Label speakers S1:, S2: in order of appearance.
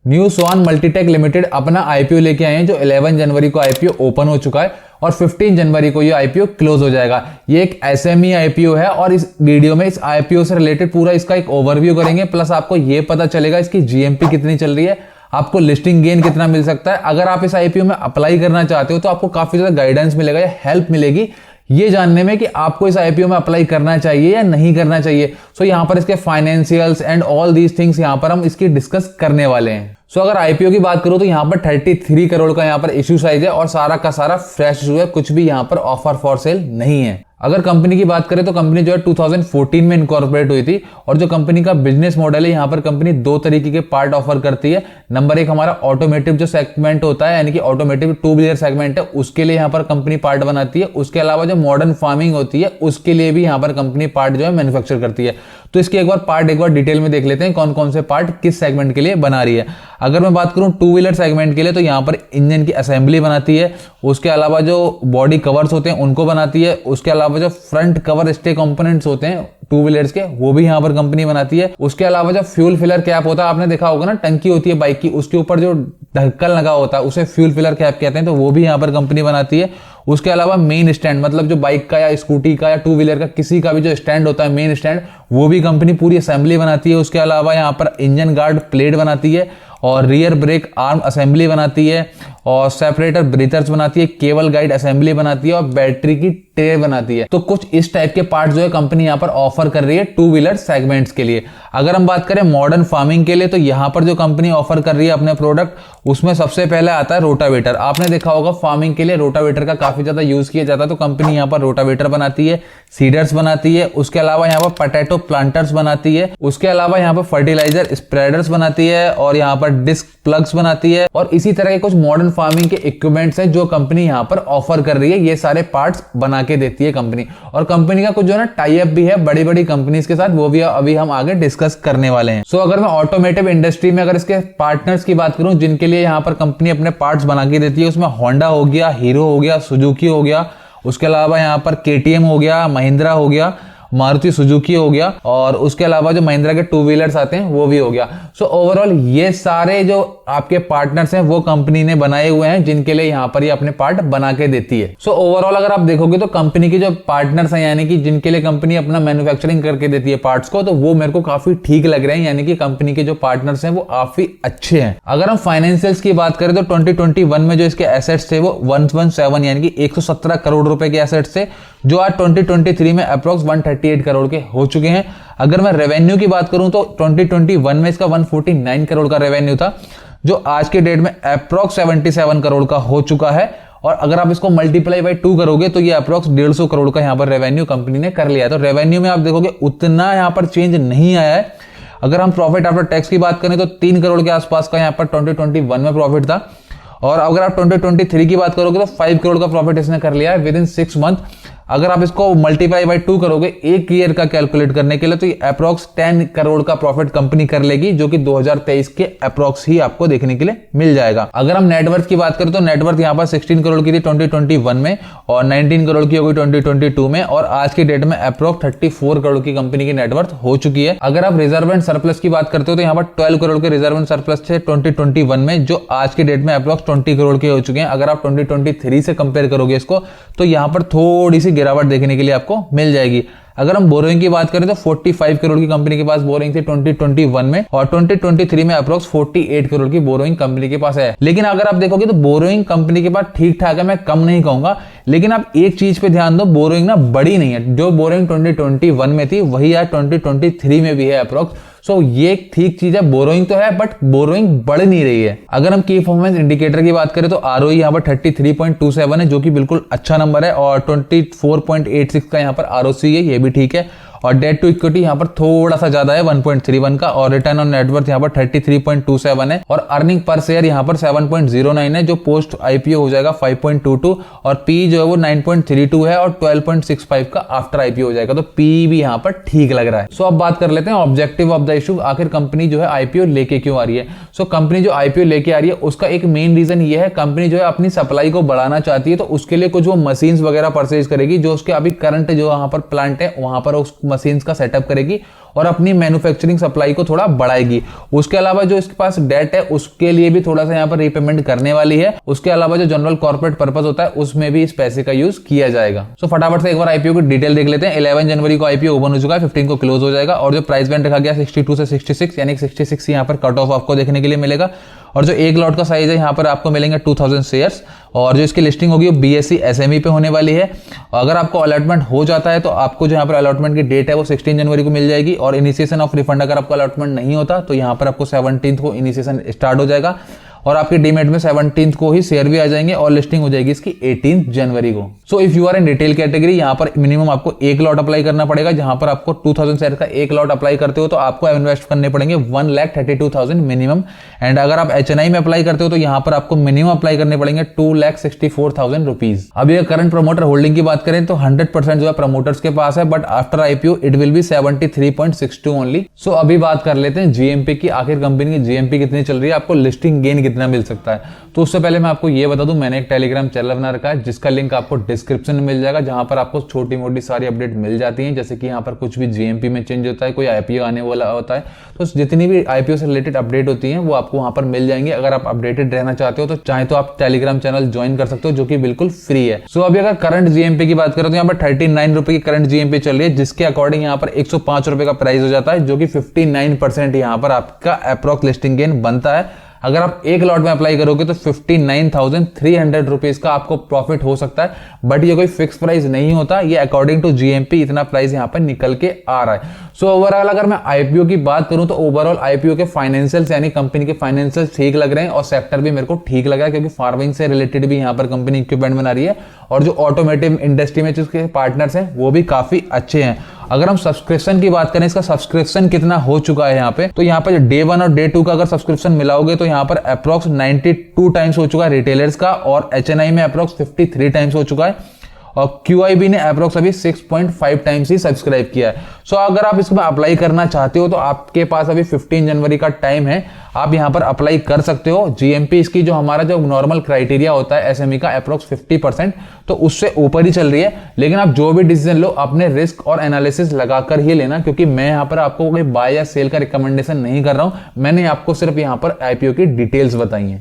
S1: New स्वान Multitech limited अपना IPO लेके आए हैं, जो 11 जनवरी को आईपीओ ओपन हो चुका है और 15 जनवरी को ये आईपीओ क्लोज हो जाएगा। ये एक एसएमई आईपीओ है और इस वीडियो में इस आईपीओ से रिलेटेड पूरा इसका एक ओवरव्यू करेंगे, प्लस आपको ये पता चलेगा इसकी जीएमपी कितनी चल रही है, आपको लिस्टिंग गेन कितना मिल सकता है। अगर आप इस आईपीओ में अप्लाई करना चाहते हो तो आपको काफी ज्यादा गाइडेंस मिलेगा या हेल्प मिलेगी ये जानने में कि आपको इस आईपीओ में अप्लाई करना चाहिए या नहीं करना चाहिए। सो यहाँ पर इसके financials and all these things यहाँ पर हम इसकी डिस्कस करने वाले हैं। सो अगर आईपीओ की बात करूं तो यहाँ पर 33 करोड़ का यहाँ पर इश्यू साइज है और सारा का सारा फ्रेश इशू है, कुछ भी यहाँ पर ऑफर फॉर सेल नहीं है। अगर कंपनी की बात करें तो कंपनी जो है 2014 में इनकॉर्पोरेट हुई थी और जो कंपनी का बिजनेस मॉडल है यहाँ पर कंपनी दो तरीके के पार्ट ऑफर करती है। नंबर एक हमारा ऑटोमेटिव जो सेगमेंट होता है, यानी कि ऑटोमेटिव टू व्हीलर सेगमेंट है, उसके लिए यहाँ पर कंपनी पार्ट बनाती है। उसके अलावा जो मॉडर्न फार्मिंग होती है उसके लिए भी यहाँ पर कंपनी पार्ट जो है मैन्युफैक्चर करती है। तो इसके एक बार डिटेल में देख लेते हैं कौन कौन से पार्ट किस सेगमेंट के लिए बना रही है। अगर मैं बात करूं टू व्हीलर सेगमेंट के लिए तो यहाँ पर इंजन की असेंबली बनाती है, उसके अलावा जो बॉडी कवर्स होते हैं उनको बनाती है, उसके अलावा जो फ्रंट कवर स्टे कंपोनेंट्स होते हैं टू व्हीलर्स के वो भी यहाँ पर कंपनी बनाती है। उसके अलावा जो फ्यूल फिलर कैप होता है, आपने देखा होगा ना, टंकी होती है बाइक की, उसके ऊपर जो ढक्कन लगा होता है उसे फ्यूल फिलर कैप कहते हैं, तो वो भी यहाँ पर कंपनी बनाती है। उसके अलावा मेन स्टैंड, मतलब जो बाइक का या स्कूटी का या टू व्हीलर का किसी का भी जो स्टैंड होता है मेन स्टैंड, वो भी कंपनी पूरी असेंबली बनाती है। उसके अलावा यहाँ पर इंजन गार्ड प्लेट बनाती है और रियर ब्रेक आर्म असेंबली बनाती है और सेपरेटर ब्रीथर्स बनाती है, केबल गाइड असेंबली बनाती है और बैटरी की ट्रे बनाती है। तो कुछ इस टाइप के पार्ट जो है कंपनी यहाँ पर ऑफर कर रही है टू व्हीलर सेगमेंट्स के लिए। अगर हम बात करें मॉडर्न फार्मिंग के लिए तो यहाँ पर जो कंपनी ऑफर कर रही है अपने प्रोडक्ट, उसमें सबसे पहले आता है रोटावेटर। आपने देखा होगा फार्मिंग के लिए रोटावेटर का काफी ज्यादा यूज किया जाता है, तो कंपनी यहाँ पर रोटावेटर बनाती है, सीडर्स बनाती है, उसके अलावा यहाँ पर पोटैटो प्लांटर्स बनाती है, उसके अलावा यहाँ पर फर्टिलाइजर स्प्रेडर्स बनाती है और यहाँ पर डिस्क प्लग्स बनाती है और इसी तरह के कुछ मॉडर्न फार्मिंग के इक्विपमेंट्स हैं जो कंपनी यहाँ पर ऑफर कर रही है। ये सारे पार्ट्स बना के देती है कंपनी और कंपनी का कुछ जो है ना टाई अप भी है बड़ी बड़ी कंपनीज के साथ, वो भी अभी हम आगे डिस्कस करने वाले हैं। सो अगर मैं ऑटोमेटिव इंडस्ट्री में अगर इसके पार्टनर्स की बात करूं जिनके लिए यहाँ पर कंपनी अपने पार्ट्स बना के देती है, उसमें होंडा हो गया, हीरो हो गया, सुजुकी हो गया, उसके अलावा यहाँ पर केटीएम हो गया, महिंद्रा हो गया, मारुति सुजुकी हो गया और उसके अलावा जो महिंद्रा के टू व्हीलर्स आते हैं वो भी हो गया। सो ओवरऑल ये सारे जो आपके पार्टनर्स हैं वो कंपनी ने बनाए हुए हैं जिनके लिए यहाँ पर ये अपने पार्ट बना के देती है। सो ओवरऑल अगर आप देखोगे तो कंपनी के जो पार्टनर्स हैं, यानी कि जिनके लिए कंपनी अपना मैन्युफैक्चरिंग करके देती है पार्ट्स को, तो वो मेरे को काफी ठीक लग रहे हैं, यानी कि कंपनी के जो पार्टनर्स हैं वो काफी अच्छे हैं। अगर हम फाइनेंशियल्स की बात करें तो 2021 में जो इसके एसेट्स थे वो 117 यानी कि 117 करोड़ रुपए के एसेट्स थे, जो आज 2023 में अप्रोक्स 138 करोड़ के हो चुके हैं। अगर मैं रेवेन्यू की बात करूं तो 2021 में इसका 149 करोड़ का रेवेन्यू था, जो आज के डेट में अप्रोक्स 77 करोड़ का हो चुका है। और अगर आप इसको मल्टीप्लाई बाय 2 करोगे तो ये अप्रोक्स 150 करोड़ का यहाँ पर रेवेन्यू कंपनी ने कर लिया है। तो रेवेन्यू में आप देखोगे उतना यहाँ पर चेंज नहीं आया है। अगर हम प्रॉफिट आफ्टर टैक्स की बात करें तो 3 करोड़ के आसपास का यहाँ पर 2021 में प्रॉफिट था और अगर आप 2023 की बात करोगे तो 5 करोड़ का प्रॉफिट इसने कर लिया है विद इन 6 मंथ। अगर आप इसको मल्टीप्लाई बाय 2 करोगे एक ईयर का कैलकुलेट करने के लिए तो ये अप्रोक्स 10 करोड़ का प्रॉफिट कंपनी कर लेगी, जो कि 2023 के अप्रोक्स ही आपको देखने के लिए मिल जाएगा। अगर हम नेटवर्थ की बात करें तो नेटवर्थ यहाँ पर 16 करोड़ की थी 2021 में और 19 करोड़ की होगी 2022 में और आज की डेट में अप्रोक्स 34 करोड़ की कंपनी की नेटवर्थ हो चुकी है। अगर आप रिजर्व एंड सरप्लस की बात करते हो तो यहाँ पर 12 करोड़ के रिजर्व एंड सरप्लस थे 2021 में, जो आज की डेट में अप्रोक्स 20 करोड़ के हो चुके हैं। अगर आप 2023 से कंपेयर करोगे इसको तो यहाँ पर थोड़ी सी गिरावट देखने के लिए आपको मिल जाएगी। अगर हम बोरोइंग की बात करें तो 45 करोड़ की कंपनी के पास बोरोइंग थी 2021 में और 2023 में अप्रोक्स 48 करोड़ की बोरोइंग कंपनी के पास है। लेकिन अगर आप देखोगे तो बोरोइंग कंपनी के पास ठीक ठाक है, मैं कम नहीं कहूंगा, लेकिन आप एक चीज पे ध्यान दो, बोरोइंग ना बड़ी नहीं है। जो बोरोइंग 2021 में थी वही आज 2023 में भी है अप्रोक्स। सो ये ठीक चीज है, बोरोइंग तो है बट बोरोइंग बढ़ नहीं रही है। अगर हम की परफॉर्मेंस इंडिकेटर की बात करें तो आरओई यहाँ पर 33.27 है, जो कि बिल्कुल अच्छा नंबर है और 24.86 का यहाँ पर आरओसी है, ये भी ठीक है। और डेट टू इक्विटी यहाँ पर थोड़ा सा ज्यादा है 1.31 का और रिटर्न ऑन नेटवर्थ यहाँ पर 33.27 है और अर्निंग पर शेयर यहाँ पर 7.09 है, जो पोस्ट आईपीओ हो जाएगा 5.22 और पी जो है वो 9.32 है और 12.65 का आफ्टर आईपीओ हो जाएगा। तो पी भी यहाँ पर ठीक लग रहा है। सो अब बात कर लेते हैं ऑब्जेक्टिव ऑफ द इशू, आखिर कंपनी जो है आईपीओ लेके क्यों आ रही है। सो कंपनी जो आईपीओ लेके आ रही है उसका एक मेन रीजन ये है, कंपनी जो है अपनी सप्लाई को बढ़ाना चाहती है, तो उसके लिए कुछ वो मशीन्स वगैरह परचेज करेगी, जो उसके अभी करंट जो यहाँ पर प्लांट है वहां पर उस मशीन्स का सेटअप करेगी और अपनी मैन्युफैक्चरिंग सप्लाई को थोड़ा बढ़ाएगी। उसके अलावा जो इसके पास डेट है उसके लिए भी थोड़ा सा यहाँ पर रीपेमेंट करने वाली है। उसके अलावा जो जनरल कॉर्पोरेट पर्पस होता है उसमें भी इस पैसे का यूज किया जाएगा। सो फटाफट से एक बार आईपीओ की डिटेल देख लेते हैं। 11 जनवरी को आईपीओ ओपन हो चुका है, 15 को क्लोज हो जाएगा और जो प्राइस बैंड रखा गया 62 से 66 यानी 66 यहाँ पर कट ऑफ आपको देखने के लिए मिलेगा। और जो एक लॉट का साइज है यहाँ पर आपको मिलेंगे 2000 शेयर्स और जो इसकी लिस्टिंग होगी वो बीएसई एसएमई पे होने वाली है। अगर आपको अलॉटमेंट हो जाता है तो आपको जो यहाँ पर अलॉटमेंट की डेट है वो 16 जनवरी को मिल जाएगी और इनिशिएशन ऑफ रिफंड अगर आपको अलॉटमेंट नहीं होता तो यहाँ पर आपको 17 को इनिशिएशन स्टार्ट हो जाएगा और आपके डीमेट में 17 को ही शेयर भी आ जाएंगे और लिस्टिंग हो जाएगी इसकी 18 जनवरी को। So if you are in retail category यहाँ पर मिनिमम आपको एक लॉट अप्लाई करना पड़ेगा, जहां पर आपको 2000 शेयर का एक लॉट अप्लाई करते हो तो आपको इन्वेस्ट करने पड़ेंगे 1,32,000 मिनिमम। एंड अगर आप एचएनआई में अप्लाई करते हो तो यहाँ पर आपको मिनिमम अप्लाई करने पड़ेंगे 2,64,000 रुपीज। अभी अगर करंट प्रमोटर होल्डिंग की बात करें तो 100% जो है प्रमोटर्स के पास है, but after IPO it will be 73.62 only. So अभी बात कर लेते हैं जीएमपी की। आखिर कंपनी की जीएमपी कितनी चल रही है, आपको लिस्टिंग गेन कितना मिल सकता है। तो उससे पहले मैं आपको ये बता दूं, मैंने एक टेलीग्राम चैनल बना रखा है जिसका लिंक आपको डिस्क्रिप्शन में मिल जाएगा, जहां पर आपको छोटी मोटी सारी अपडेट मिल जाती हैं। जैसे कि यहाँ पर कुछ भी जीएमपी में चेंज होता है, कोई आईपीओ आने वाला होता है, तो जितनी भी आईपीओ से रिलेटेड अपडेट होती हैं वो आपको वहां पर मिल जाएंगे। अगर आप अपडेटेड रहना चाहते हो तो चाहे तो आप टेलीग्राम चैनल ज्वाइन कर सकते हो जो कि बिल्कुल फ्री है। सो अभी अगर करंट जीएमपी की बात करें तो यहाँ पर 39 रुपए की करंट जीएमपी चल रही है, जिसके अकॉर्डिंग यहाँ पर 105 रुपए का प्राइस हो जाता है, जो कि 59% यहाँ पर आपका अप्रॉक्स लिस्टिंग गेन बनता है। अगर आप एक लॉट में अप्लाई करोगे तो 59,300 रुपीज का आपको प्रॉफिट हो सकता है, बट ये कोई फिक्स प्राइस नहीं होता, ये अकॉर्डिंग टू जीएमपी इतना प्राइस यहाँ पर निकल के आ रहा है। सो ओवरऑल अगर मैं आईपीओ की बात करूं तो ओवरऑल आईपीओ के फाइनेंशियल्स यानी कंपनी के फाइनेंशियल्स ठीक लग रहे हैं और सेक्टर भी मेरे को ठीक लग रहा है, क्योंकि फार्मिंग से रिलेटेड भी यहाँ पर कंपनी इक्विपमेंट बना रही है और जो ऑटोमेटिव इंडस्ट्री में जिसके पार्टनर्स हैं वो भी काफी अच्छे हैं। अगर हम सब्सक्रिप्शन की बात करें, इसका सब्सक्रिप्शन कितना हो चुका है यहाँ पे, तो यहाँ पे डे 1 और डे 2 का अगर सब्सक्रिप्शन मिलाओगे तो यहाँ पर अप्रॉक्स 92 टाइम्स हो चुका है रिटेलर्स का और एचएनआई में अप्रॉक्स 53 टाइम्स हो चुका है और क्यूआईबी ने अप्रॉक्स अभी 6.5 टाइम्स ही सब्सक्राइब किया है। सो अगर आप इसमें अप्लाई करना चाहते हो तो आपके पास अभी 15 जनवरी का टाइम है, आप यहां पर अप्लाई कर सकते हो। जीएमपी इसकी जो हमारा जो नॉर्मल क्राइटेरिया होता है एसएमई का अप्रॉक्स 50%, तो उससे ऊपर ही चल रही है। लेकिन आप जो भी डिसीजन लो अपने रिस्क और एनालिसिस लगाकर ही लेना, क्योंकि मैं यहां पर आपको कोई बाय या सेल का रिकमेंडेशन नहीं कर रहा हूं, मैंने आपको सिर्फ यहां पर आईपीओ की डिटेल्स बताई हैं।